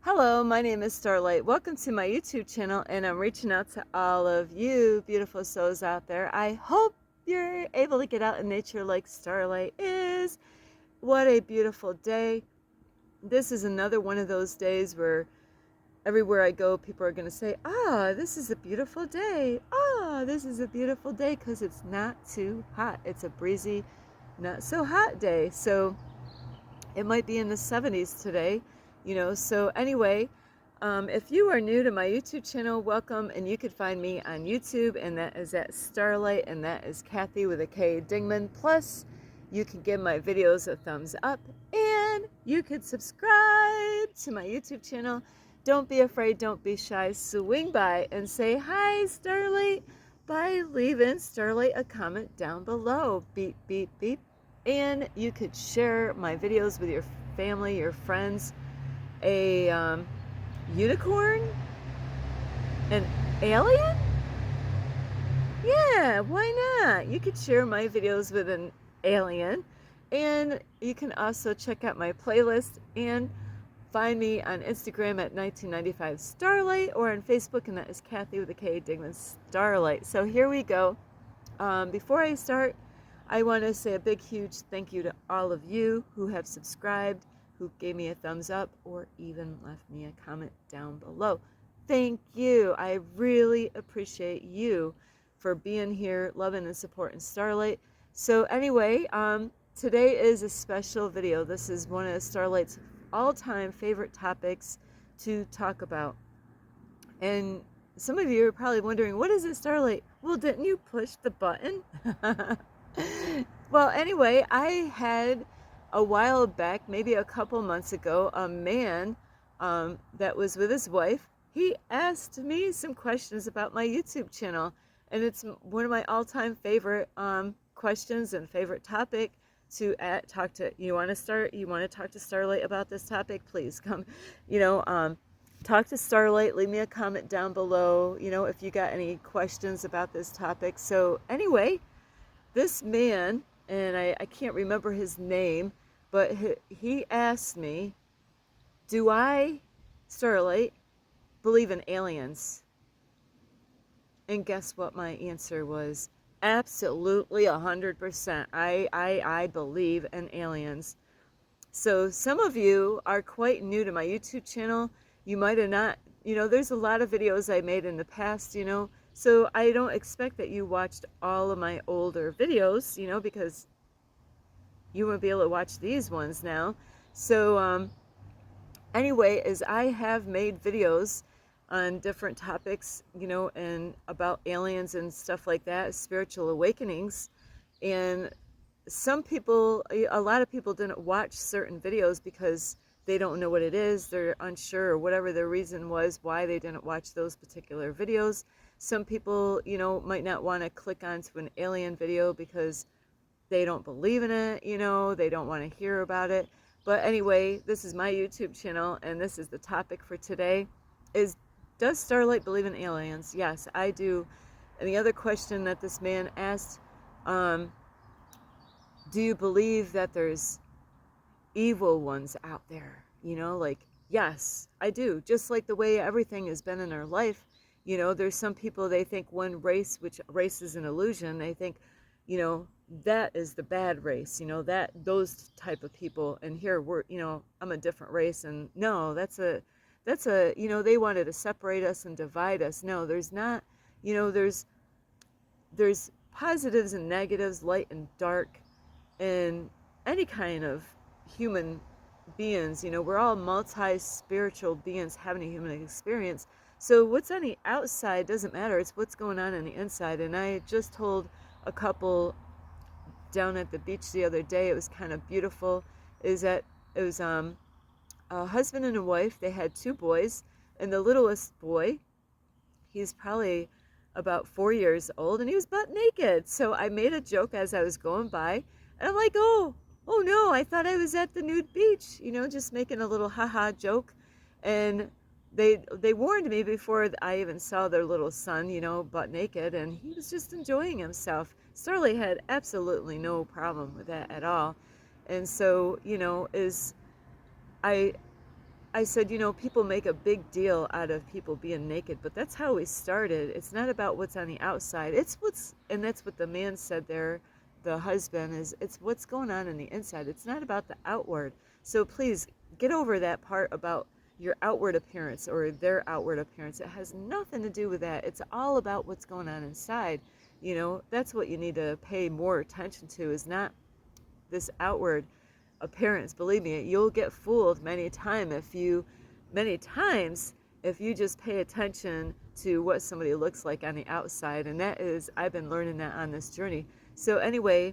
Hello, my name is Starlight. Welcome to my YouTube channel, and I'm reaching out to all of you beautiful souls out there. I hope you're able to get out in nature like Starlight is. What a beautiful day. This is another one of those days where everywhere I go, people are going to say, this is a beautiful day. This is a beautiful day because it's not too hot. It's a breezy, not so hot day. So it might be in the 70s today, So anyway, if you are new to my YouTube channel, welcome, and you could find me on YouTube, and that is at Starlight, and that is Kathy with a K Dingman. Plus, you can give my videos a thumbs up, and you could subscribe to my YouTube channel. Don't be afraid, don't be shy. Swing by and say hi, Starlight, by leaving Starlight a comment down below. Beep, beep, beep. And you could share my videos with your family, your friends. A unicorn? An alien? Yeah, why not? You could share my videos with an alien. And you can also check out my playlist and find me on Instagram at 1995 Starlight, or on Facebook, and that is Kathy with a K Dingman Starlight. So here we go. Before I start, I want to say a big, huge thank you to all of you who have subscribed, who gave me a thumbs up, or even left me a comment down below. Thank you. I really appreciate you for being here, loving and supporting Starlight. So anyway, today is a special video. This is one of Starlight's all-time favorite topics to talk about. And some of you are probably wondering, what is it, Starlight? Well, didn't you push the button? Well, anyway, I had a while back, maybe a couple months ago, a man that was with his wife. He asked me some questions about my YouTube channel, and it's one of my all-time favorite questions and favorite topic to talk to. You want to talk to Starlight about this topic? Please come, talk to Starlight. Leave me a comment down below, if you got any questions about this topic. So anyway, this man, and I can't remember his name, but he asked me, do I, Starlight, believe in aliens? And guess what my answer was? Absolutely, 100%. I believe in aliens. So some of you are quite new to my YouTube channel. You might have not, there's a lot of videos I made in the past, so I don't expect that you watched all of my older videos, because you won't be able to watch these ones now. So anyway, as I have made videos on different topics, and about aliens and stuff like that, spiritual awakenings, and a lot of people didn't watch certain videos because they don't know what it is, they're unsure, or whatever the reason was why they didn't watch those particular videos. Some people, might not want to click onto an alien video because they don't believe in it, they don't want to hear about it. But anyway, this is my YouTube channel, and this is the topic for today, is, does Starlight believe in aliens? Yes, I do. And the other question that this man asked, do you believe that there's evil ones out there? Yes, I do. Just like the way everything has been in our life, there's some people, they think one race, which race is an illusion, they think, that is the bad race, that those type of people, and here we're, I'm a different race, and no, that's a, they wanted to separate us and divide us. No, there's not, there's positives and negatives, light and dark, and any kind of human beings. We're all multi-spiritual beings having a human experience. So what's on the outside doesn't matter. It's what's going on the inside. And I just told a couple down at the beach the other day, it was kind of beautiful, is that it was a husband and a wife. They had two boys, and the littlest boy, he's probably about 4 years old, and he was butt naked. So I made a joke as I was going by, and I'm like, oh no, I thought I was at the nude beach, just making a little haha joke. And they warned me before I even saw their little son, butt naked, and he was just enjoying himself. Starlight had absolutely no problem with that at all. And so, I I said, people make a big deal out of people being naked, but that's how we started. It's not about what's on the outside. And that's what the man said there, the husband, is it's what's going on the inside. It's not about the outward. So please get over that part about your outward appearance or their outward appearance. It has nothing to do with that. It's all about what's going on inside. That's what you need to pay more attention to, is not this outward appearance. Believe me, you'll get fooled many times if you just pay attention to what somebody looks like on the outside. And I've been learning that on this journey. So anyway,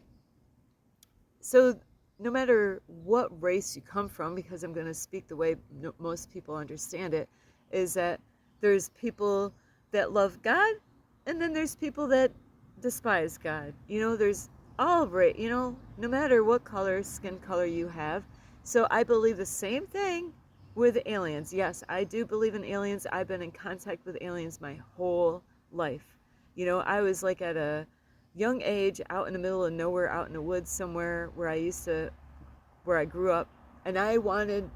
so no matter what race you come from, because I'm going to speak the way most people understand it, is that there's people that love God, and then there's people that despise God. There's all right, no matter what skin color you have. So I believe the same thing with aliens. Yes, I do believe in aliens. I've been in contact with aliens my whole life. I was like at a young age out in the middle of nowhere, out in the woods somewhere where I grew up, and I wanted,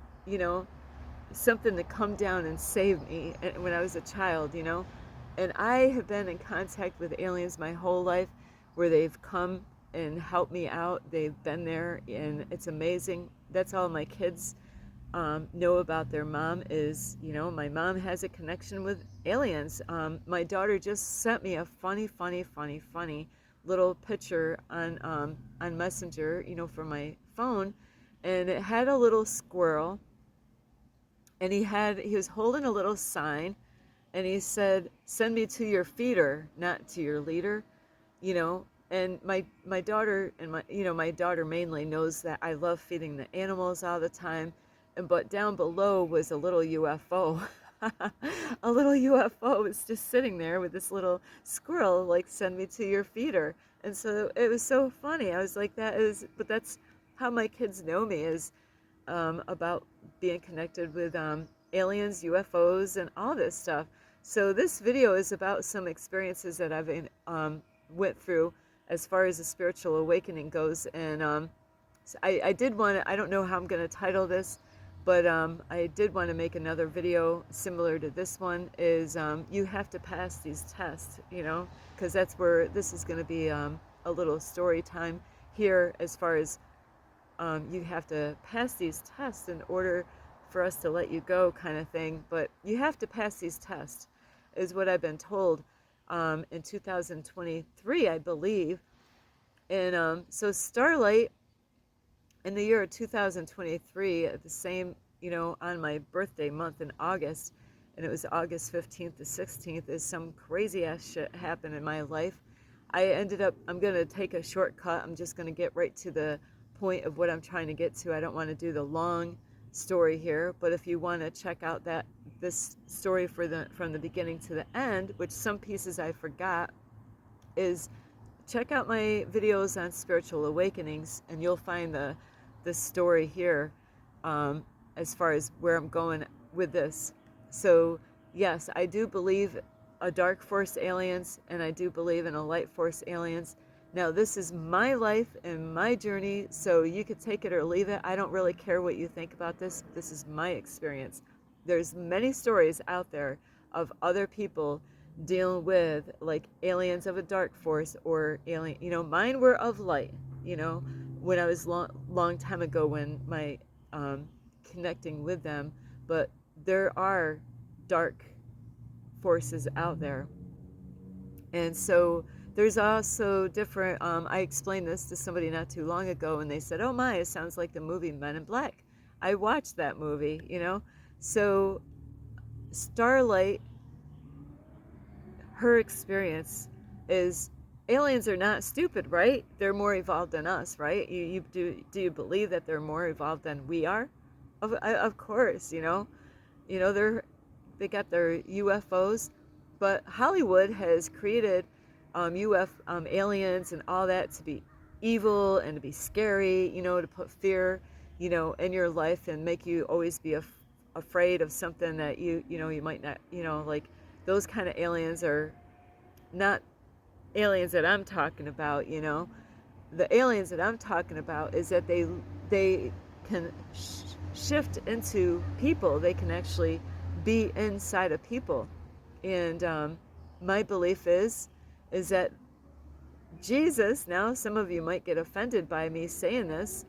something to come down and save me when I was a child, and I have been in contact with aliens my whole life, where they've come and helped me out. They've been there, and it's amazing. That's all my kids know about their mom is, my mom has a connection with aliens. My daughter just sent me a funny little picture on Messenger, from my phone, and it had a little squirrel, and he was holding a little sign, and he said, "Send me to your feeder, not to your leader," And my daughter my daughter mainly knows that I love feeding the animals all the time, but down below was a little UFO. A little UFO was just sitting there with this little squirrel, like, "Send me to your feeder." And so it was so funny. I was like, but that's how my kids know me, is about being connected with aliens, UFOs, and all this stuff. So this video is about some experiences that I've went through as far as the spiritual awakening goes. And so I did want to, I don't know how I'm going to title this, but I did want to make another video similar to this one, is you have to pass these tests, because that's where this is going to be a little story time here, as far as you have to pass these tests in order for us to let you go, kind of thing. But you have to pass these tests, is what I've been told, in 2023, I believe. And so Starlight, in the year of 2023, at the same, on my birthday month in August, and it was August 15th to 16th, is some crazy ass shit happened in my life. I'm going to take a shortcut. I'm just going to get right to the point of what I'm trying to get to. I don't want to do the long story here, but if you want to check out this story from the beginning to the end, which some pieces I forgot, is check out my videos on spiritual awakenings, and you'll find this story here, as far as where I'm going with this. So yes, I do believe a dark force aliens, and I do believe in a light force aliens. Now, this is my life and my journey, so you could take it or leave it. I don't really care what you think about this. This is my experience. There's many stories out there of other people dealing with, like, aliens of a dark force or alien. Mine were of light, when I was long time ago, when my connecting with them. But there are dark forces out there. And so there's also different, I explained this to somebody not too long ago, and they said, "Oh my, it sounds like the movie Men in Black." I watched that movie, So Starlight, her experience is, aliens are not stupid, right? They're more evolved than us, right? Do you believe that they're more evolved than we are? Of course, they got their UFOs, but Hollywood has created aliens and all that to be evil and to be scary, to put fear, in your life, and make you always be afraid of something that you might not, like, those kind of aliens are not aliens that I'm talking about. The aliens that I'm talking about is that they can shift into people. They can actually be inside of people. And my belief is that Jesus, now some of you might get offended by me saying this.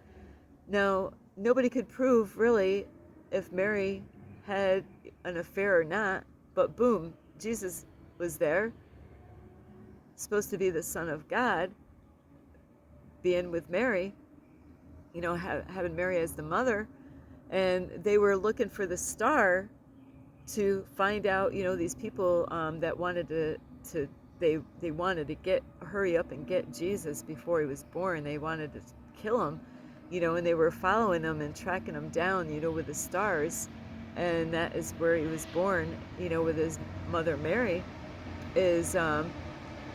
Now, nobody could prove really if Mary had an affair or not, but boom, Jesus was there, supposed to be the Son of God, being with Mary, having Mary as the mother. And they were looking for the star to find out, these people that wanted to they wanted to hurry up and get Jesus before he was born. They wanted to kill him, and they were following him and tracking him down, with the stars. And that is where he was born, with his mother Mary, is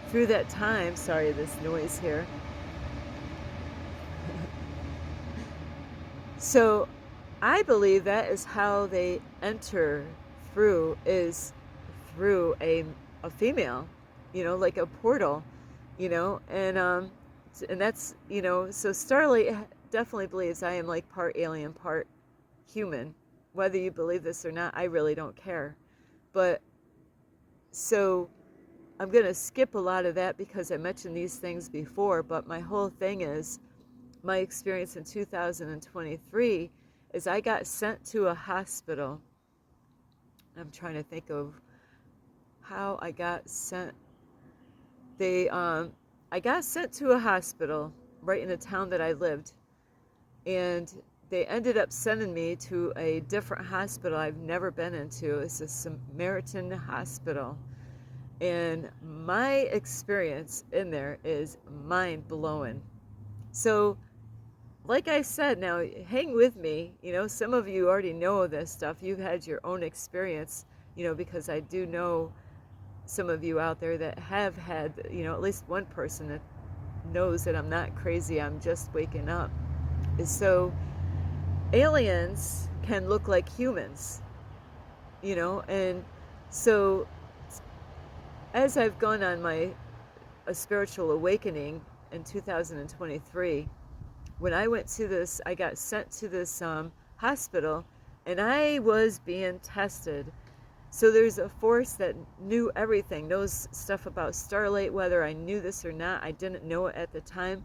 through that time. Sorry, this noise here. So I believe that is how they enter through, is through a female, like a portal, and that's, so Starlight definitely believes I am like part alien, part human. Whether you believe this or not, I really don't care. But so I'm going to skip a lot of that because I mentioned these things before, but my whole thing is my experience in 2023 is I got sent to a hospital. I'm trying to think of how I got sent. I got sent to a hospital right in the town that I lived, and they ended up sending me to a different hospital I've never been into. It's a Samaritan hospital, and my experience in there is mind-blowing. So like I said, now hang with me. Some of you already know this stuff. You've had your own experience, because I do know some of you out there that have had, at least one person that knows that I'm not crazy, I'm just waking up. So aliens can look like humans, and so as I've gone on a spiritual awakening in 2023, when I went to this, I got sent to this hospital, and I was being tested. So there's a force that knew everything, knows stuff about Starlight, whether I knew this or not. I didn't know it at the time.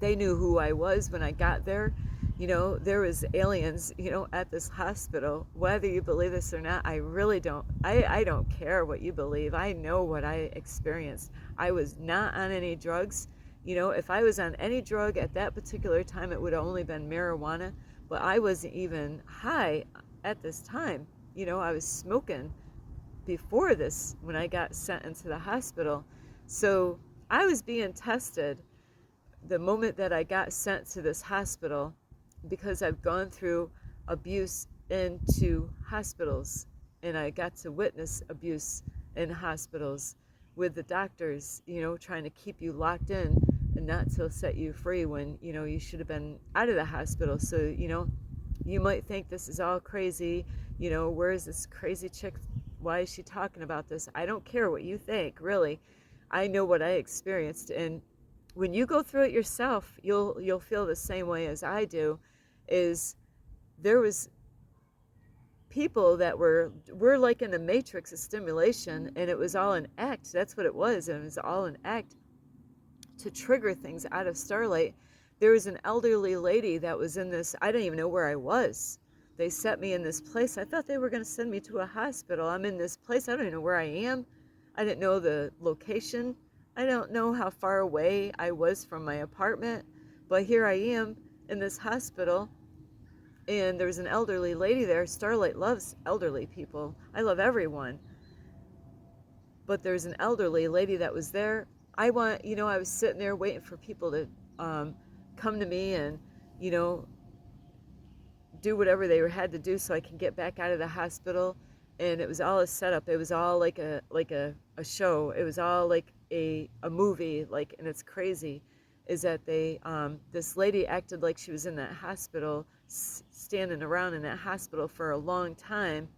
They knew who I was when I got there. There was aliens, at this hospital. Whether you believe this or not, I really don't. I don't care what you believe. I know what I experienced. I was not on any drugs. If I was on any drug at that particular time, it would have only been marijuana. But I wasn't even high at this time. I was smoking before this when I got sent into the hospital. So I was being tested the moment that I got sent to this hospital, because I've gone through abuse into hospitals, and I got to witness abuse in hospitals with the doctors, trying to keep you locked in and not to set you free when, you should have been out of the hospital. So, you might think this is all crazy, where is this crazy chick? Why is she talking about this? I don't care what you think, really. I know what I experienced, and when you go through it yourself, you'll feel the same way as I do. Is there was people that were like in the matrix of stimulation, and it was all an act. That's what it was, and it was all an act to trigger things out of Starlight. There was an elderly lady that was in this. I didn't even know where I was. They set me in this place. I thought they were going to send me to a hospital. I'm in this place. I don't even know where I am. I didn't know the location. I don't know how far away I was from my apartment, but here I am in this hospital, and there's an elderly lady there. Starlight loves elderly people. I love everyone. But there's an elderly lady that was there. I was sitting there waiting for people to come to me and, do whatever they had to do so I can get back out of the hospital. And it was all a setup. It was all like a show. It was all like a movie, and it's crazy is that they this lady acted like she was in that hospital, standing around in that hospital for a long time.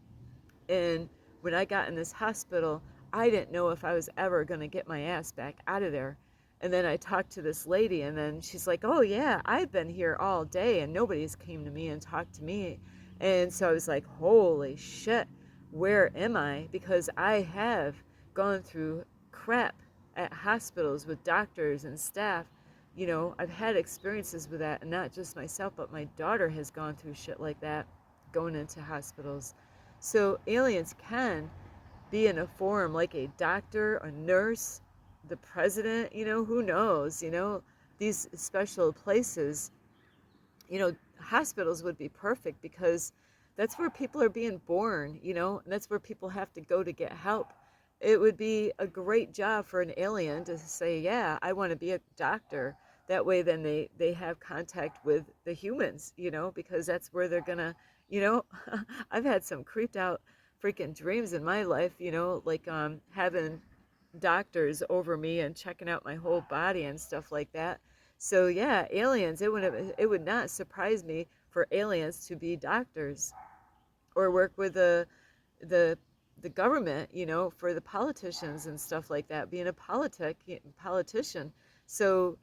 And when I got in this hospital, I didn't know if I was ever going to get my ass back out of there. And then I talked to this lady, and then she's like, "Oh yeah, I've been here all day, and nobody's came to me and talked to me." And so I was like, "Holy shit, where am I?" Because I have gone through crap at hospitals with doctors and staff. I've had experiences with that, and not just myself, but my daughter has gone through shit like that going into hospitals. So aliens can be in a form like a doctor, a nurse, the president, who knows, these special places, hospitals would be perfect because that's where people are being born, and that's where people have to go to get help. It would be a great job for an alien to say, yeah, I want to be a doctor. That way, then they have contact with the humans, because that's where they're gonna, you know, I've had some creeped out freaking dreams in my life, like having doctors over me and checking out my whole body and stuff like that. So yeah, aliens. It would not surprise me for aliens to be doctors or work with the the government. For the politicians and stuff like that. Being a politician. So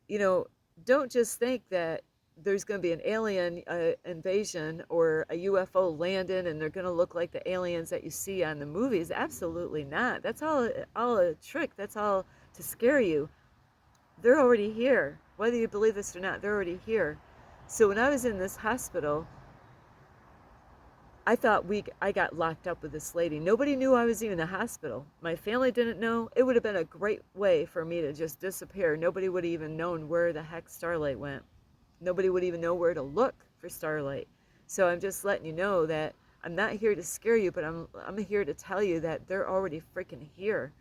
you know, don't just think that there's going to be an alien invasion or a UFO landing and they're going to look like the aliens that you see on the movies. Absolutely not. That's all a trick. That's all to scare you. They're already here. Whether you believe this or not, they're already here. So when I was in this hospital, I thought I got locked up with this lady. Nobody knew I was even in the hospital. My family didn't know. It would have been a great way for me to just disappear. Nobody would have even known where the heck Starlight went. Nobody would even know where to look for Starlight. So I'm just letting you know that I'm not here to scare you, but I'm here to tell you that they're already freaking here.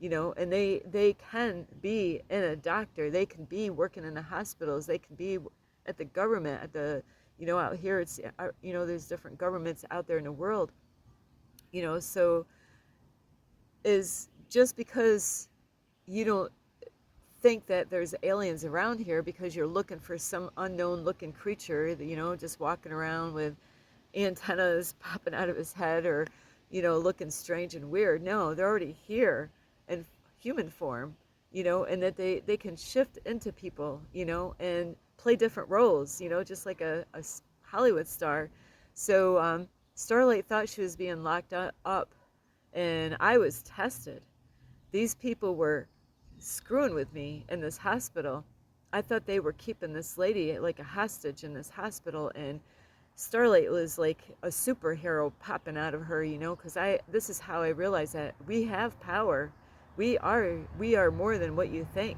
And they can be in a doctor. They can be working in the hospitals. They can be at the government, at the out here it's there's different governments out there in the world. So is just because you don't think that there's aliens around here because you're looking for some unknown looking creature that, just walking around with antennas popping out of his head or looking strange and weird. No, they're already here in human form, and that they can shift into people, and play different roles, just like a Hollywood star. So Starlight thought she was being locked up, and I was tested. These people were screwing with me in this hospital. I thought they were keeping this lady like a hostage in this hospital, and Starlight was like a superhero popping out of her, because this is how I realized that we have power. We are more than what you think.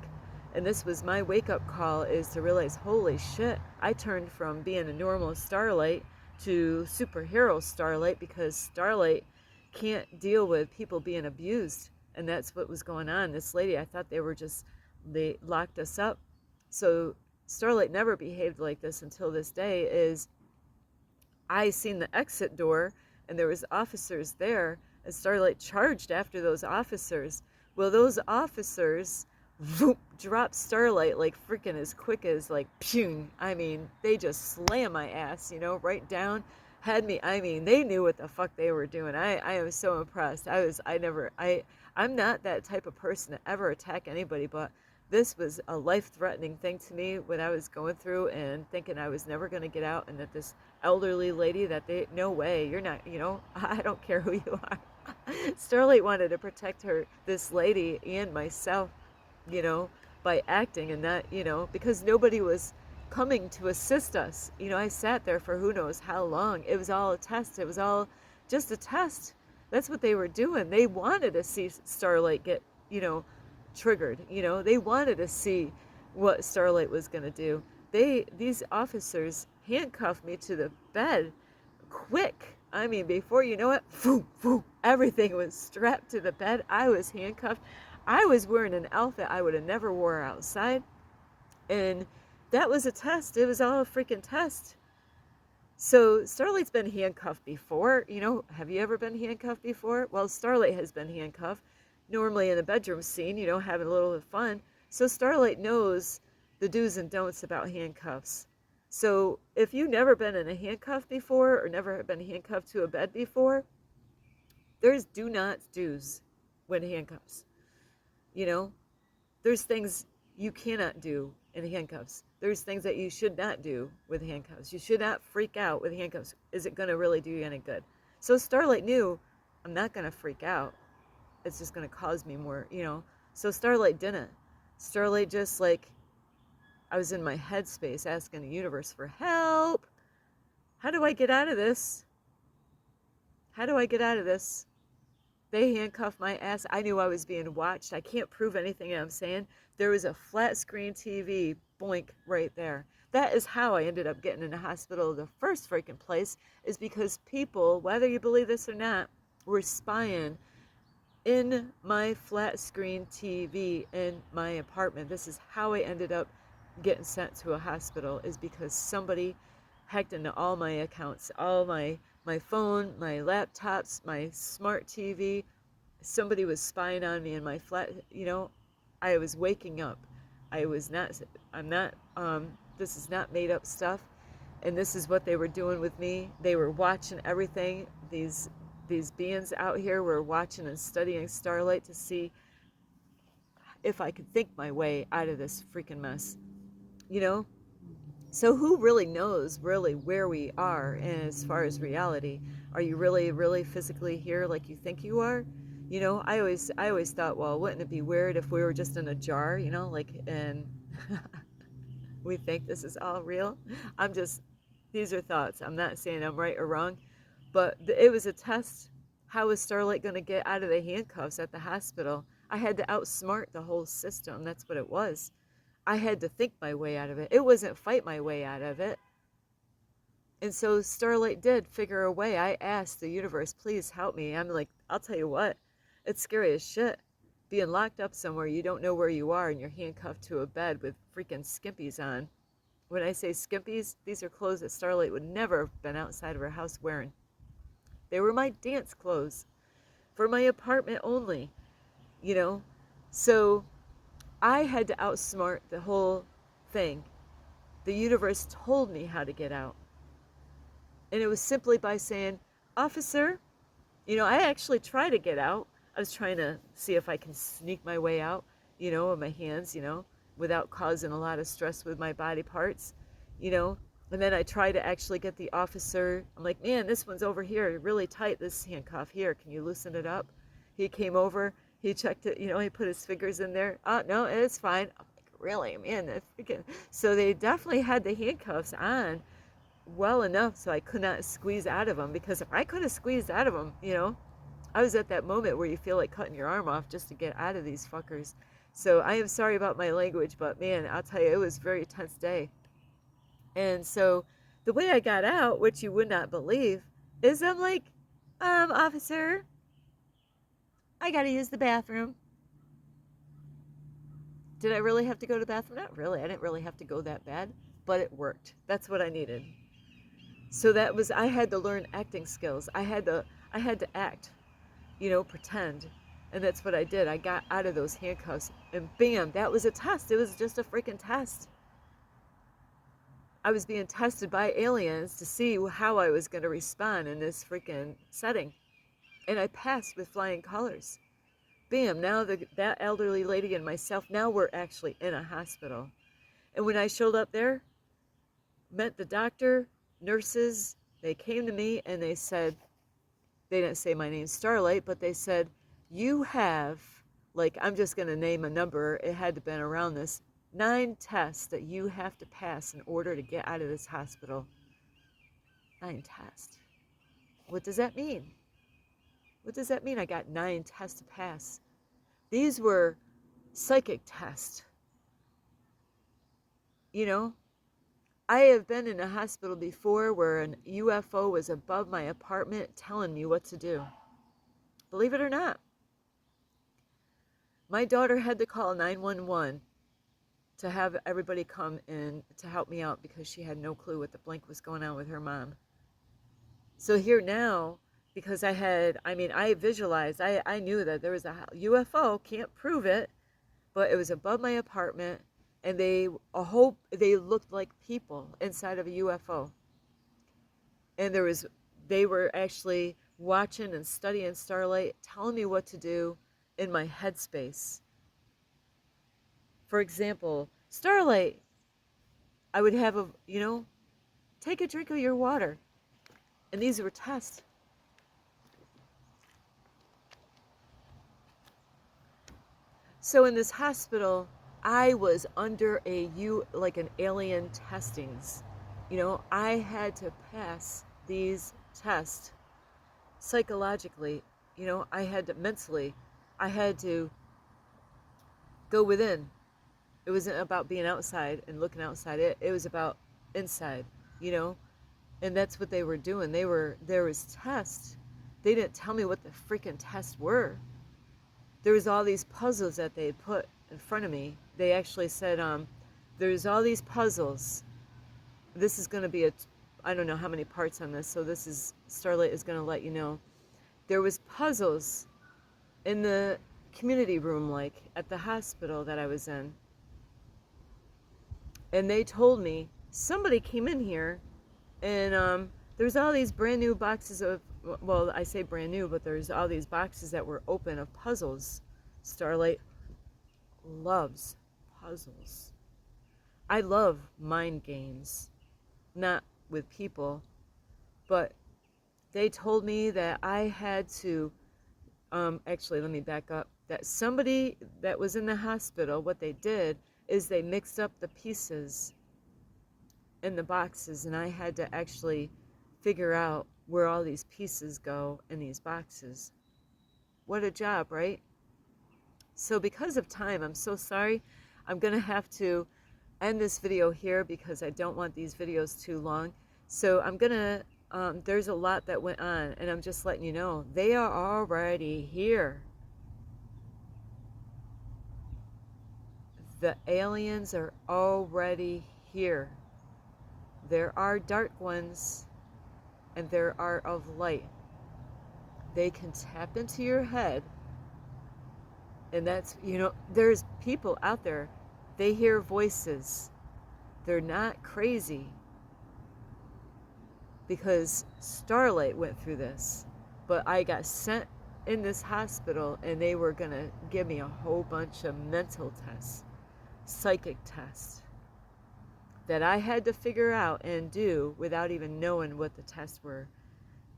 And this was my wake up call, is to realize, holy shit, I turned from being a normal Starlight to superhero Starlight because Starlight can't deal with people being abused. And that's what was going on. This lady, I thought they locked us up. So Starlight never behaved like this until this day. Is I seen the exit door and there was officers there, and Starlight charged after those officers. Well, those officers dropped Starlight like freaking as quick as like pew. I mean, they just slammed my ass, right down, had me. I mean, they knew what the fuck they were doing. I am so impressed. I'm not that type of person to ever attack anybody, but this was a life-threatening thing to me when I was going through and thinking I was never going to get out, and that this elderly lady, no way, you're not, I don't care who you are. Starlight wanted to protect this lady and myself, you know, by acting, and that, because nobody was coming to assist us. I sat there for who knows how long. It was all a test. It was all just a test. That's what they were doing. They wanted to see Starlight get, triggered. They wanted to see what Starlight was going to do. These officers handcuffed me to the bed quick. I mean, before you know it, everything was strapped to the bed. I was handcuffed. I was wearing an outfit I would have never wore outside. And that was a test. It was all a freaking test. So Starlight's been handcuffed before. Have you ever been handcuffed before? Well, Starlight has been handcuffed, normally in a bedroom scene, having a little fun. So Starlight knows the do's and don'ts about handcuffs. So if you've never been in a handcuff before or never been handcuffed to a bed before, there's do not do's when handcuffs. You know, There's things you cannot do in handcuffs. There's things that you should not do with handcuffs. You should not freak out with handcuffs. Is it going to really do you any good? So Starlight knew, I'm not going to freak out. It's just going to cause me more, you know. So Starlight didn't. Starlight just like, I was in my headspace asking the universe for help. How do I get out of this? How do I get out of this? They handcuffed my ass. I knew I was being watched. I can't prove anything I'm saying. There was a flat screen TV, boink, right there. That is how I ended up getting in the hospital in the first freaking place, is because people, whether you believe this or not, were spying in my flat screen TV in my apartment. This is how I ended up getting sent to a hospital, is because somebody hacked into all my accounts, all my phone, my laptops, my smart TV. Somebody was spying on me in my flat, you know. I was waking up. I was not, I'm not, this is not made up stuff. And this is what they were doing with me. They were watching everything. These beings out here were watching and studying Starlight to see if I could think my way out of this freaking mess, you know? So who really knows really where we are as far as reality? Are you really, really physically here like you think you are? You know, I always thought, well, wouldn't it be weird if we were just in a jar, you know, like, and we think this is all real? I'm just, these are thoughts. I'm not saying I'm right or wrong, but it was a test. How was Starlight going to get out of the handcuffs at the hospital? I had to outsmart the whole system. That's what it was. I had to think my way out of it. It wasn't fight my way out of it. And so Starlight did figure a way. I asked the universe, please help me. I'm like, I'll tell you what, it's scary as shit. Being locked up somewhere, you don't know where you are, and you're handcuffed to a bed with freaking skimpies on. When I say skimpies, these are clothes that Starlight would never have been outside of her house wearing. They were my dance clothes for my apartment only, you know? So I had to outsmart the whole thing. The universe told me how to get out. And it was simply by saying, officer, you know, I actually tried to get out. I was trying to see if I can sneak my way out, you know, with my hands, you know, without causing a lot of stress with my body parts, you know. And then I tried to actually get the officer. I'm like, man, this one's over here really tight, this handcuff here. Can you loosen it up? He came over. He checked it, you know, he put his fingers in there. Oh, no, it's fine. I'm like, really? Man, that freaking... So they definitely had the handcuffs on well enough so I could not squeeze out of them, because if I could have squeezed out of them, you know, I was at that moment where you feel like cutting your arm off just to get out of these fuckers. So I am sorry about my language, but man, I'll tell you, it was a very tense day. And so the way I got out, which you would not believe, is I'm like, officer, I gotta use the bathroom. Did I really have to go to the bathroom? Not really. I didn't really have to go that bad, but it worked. That's what I needed. So that was, I had to learn acting skills. I had to act, you know, pretend. And that's what I did. I got out of those handcuffs, and bam, that was a test. It was just a freaking test. I was being tested by aliens to see how I was going to respond in this freaking setting. And I passed with flying colors. Bam, now that elderly lady and myself, now we're actually in a hospital. And when I showed up there, met the doctor, nurses, they came to me and they said, they didn't say my name's Starlight, but they said, you have, like, I'm just going to name a number. It had to have been around this. 9 tests that you have to pass in order to get out of this hospital. 9 tests. What does that mean? What does that mean? I got 9 tests to pass. These were psychic tests. You know, I have been in a hospital before where an UFO was above my apartment telling me what to do. Believe it or not. My daughter had to call 911 to have everybody come in to help me out because she had no clue what the blank was going on with her mom. So here now, because I visualized, I knew that there was a UFO, can't prove it, but it was above my apartment, and they looked like people inside of a UFO. And they were actually watching and studying Starlight, telling me what to do in my headspace. For example, Starlight, I would have a, take a drink of your water. And these were tests. So in this hospital, I was under like an alien testings. I had to pass these tests psychologically. I had to mentally, I had to go within. It wasn't about being outside and looking outside. It was about inside, you know? And that's what they were doing. There was tests. They didn't tell me what the freaking tests were. There was all these puzzles that they put in front of me. They actually said, there's all these puzzles. This is going to be I don't know how many parts on this, so Starlight is going to let you know. There was puzzles in the community room, like at the hospital that I was in. And they told me, somebody came in here and there's all these brand new boxes of, well, I say brand new, but there's all these boxes that were open of puzzles. Starlight loves puzzles. I love mind games, not with people, but they told me that I had to, actually, let me back up, that somebody that was in the hospital, what they did is they mixed up the pieces in the boxes, and I had to actually figure out where all these pieces go in these boxes. What a job, right? So because of time, I'm so sorry. I'm going to have to end this video here because I don't want these videos too long. So I'm going to, there's a lot that went on, and I'm just letting you know, they are already here. The aliens are already here. There are dark ones, and there are of light. They can tap into your head, and that's, there's people out there, they hear voices. They're not crazy, because Starlight went through this. But I got sent in this hospital, and they were going to give me a whole bunch of mental tests, psychic tests, that I had to figure out and do without even knowing what the tests were.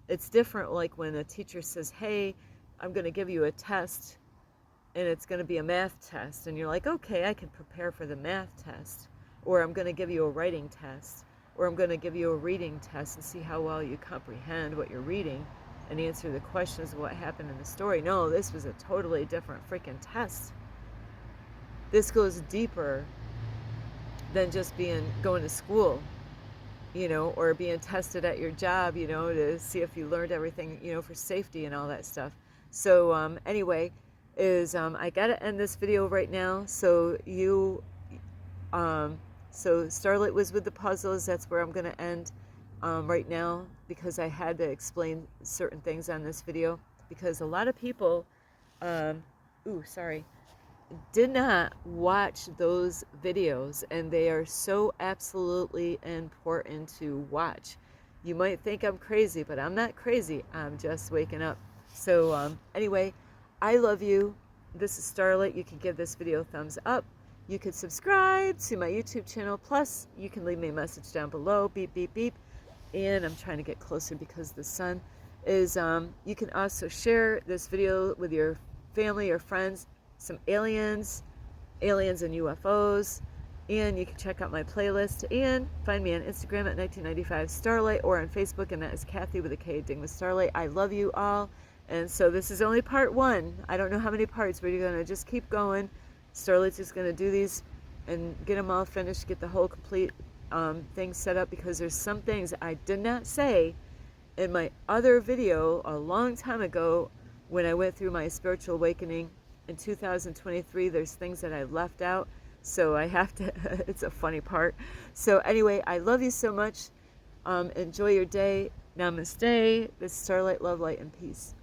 It's different like when a teacher says, hey, I'm going to give you a test, and it's going to be a math test, and you're like, okay, I can prepare for the math test, or I'm going to give you a writing test, or I'm going to give you a reading test and see how well you comprehend what you're reading and answer the questions of what happened in the story. No, this was a totally different freaking test. This goes deeper than just going to school, or being tested at your job, to see if you learned everything, for safety and all that stuff. So anyway, I gotta end this video right now. So so Starlight was with the puzzles. That's where I'm gonna end right now, because I had to explain certain things on this video, because a lot of people, did not watch those videos, and they are so absolutely important to watch. You might think I'm crazy, but I'm not crazy. I'm just waking up. So anyway, I love you. This is Starlight. You can give this video a thumbs up. You can subscribe to my YouTube channel. Plus, you can leave me a message down below. Beep, beep, beep. And I'm trying to get closer because the sun is, you can also share this video with your family or friends. Some aliens and UFOs, and you can check out my playlist and find me on Instagram at 1995 Starlight, or on Facebook, and that is Kathy with a K, Dingman Starlight. I love you all, and so this is only part one. I don't know how many parts, but you're gonna just keep going. Starlight's just gonna do these and get them all finished, get the whole complete thing set up, because there's some things I did not say in my other video a long time ago when I went through my spiritual awakening in 2023. There's things that I left out, so I have to, it's a funny part. So anyway, I love you so much. Enjoy your day. Namaste. This is Starlight, love, light, and peace.